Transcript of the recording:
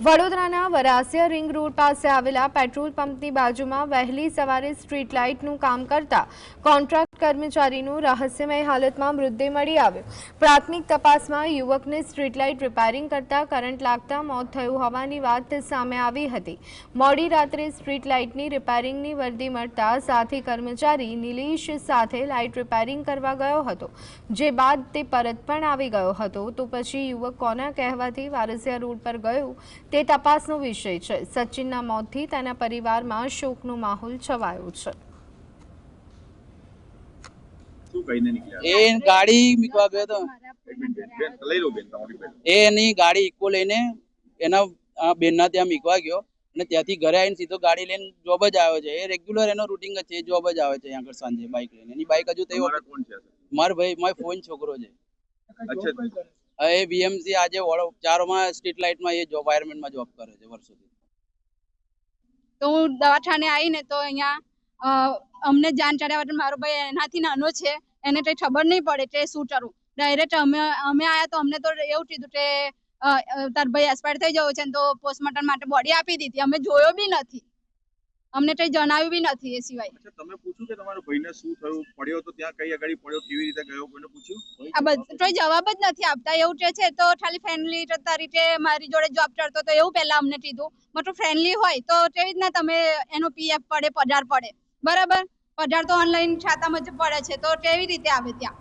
વડોદરાના વરાસિયા ring road પાસે આવેલા પેટ્રોલ પંપની બાજુમાં વહેલી સવારે સ્ટ્રીટ લાઇટનું કામ કરતા કોન્ટ્રાક્ટ કર્મચારીનું રહસ્યમય હાલતમાં મૃતદેહ મળી આવ્યો। પ્રાથમિક તપાસમાં યુવકને સ્ટ્રીટ લાઇટ રિપેરિંગ કરતા કરંટ લાગતા મોત થયું હોવાની વાત સામે આવી હતી। મોડી રાત્રે સ્ટ્રીટ લાઇટની રિપેરિંગની વર્દી મળતા સાથી કર્મચારી નિલેશ સાથે લાઇટ રિપેરિંગ કરવા ગયો હતો, જે બાદ તે પરત પણ આવી ગયો હતો। તો પછી યુવક કોના કહેવાથી વારસિયા રોડ પર ગયો તે તપાસનો વિષય છે। સચિનના મોતથી તેના પરિવારમાં શોકનો માહોલ છવાયો છે। એ ગાડી મૂકવા ગયો તો એની ગાડી ઇકો લઈને એના બેનના ત્યાં મૂકવા ગયો અને ત્યાંથી ઘરે આવીને સીધો ગાડી લઈને જોબ જ આવ્યો છે। એ રેગ્યુલર એનો રૂટિન જ છે, જોબ જ આવે છે અહીંયા આગળ સાંજે બાઇક લઈને। એની બાઇક હજુ તો મારો ભાઈ મારો ફોન છોકરો છે। એ બીએમસી આજે 4 માં સ્ટ્રીટ લાઇટમાં એ જોબ વાયરમેનમાં જોબ કરે છે વર્ષોથી। તો હું દવાખાને આવીને તો અહીંયા અમને જાણ ચડ્યા વગર મારો ભાઈ એનાથી નાનો છે, એને કઈ ખબર નહીં પડે કે શું કરું। ડાયરેક્ટ અમે આયા તો અમને તો એવું કીધું કે તાર ભાઈ એક્સપાયર થઈ ગયો છે તો પોસ્ટમોર્ટમ માટે બોડી આપી દીધી। અમે જોયો બી નથી, અમને કઈ જણાવ્યું બી નથી। એ સિવાય તમે પૂછ્યું કે તમારા ભાઈને શું થયું, પડ્યો તો ત્યાં કઈ આગળ પડ્યો, કેવી રીતે ગયો, કોઈને પૂછ્યું? આ બધું કોઈ જવાબ જ નથી આપતા। એવું કે છે તો ખાલી ફ્રેન્ડલી તરીકે મારી જોડે જોબ કરતો તો એવું પહેલા અમને કીધું। મતલબ ફ્રેન્ડલી હોય તો કેવી રીતના તમે એનો પીએફ પડે, પગાર પડે, બરાબર? પગાર તો ઓનલાઈન ખાતામાં જ પડે છે, તો કેવી રીતે આવે ત્યાં?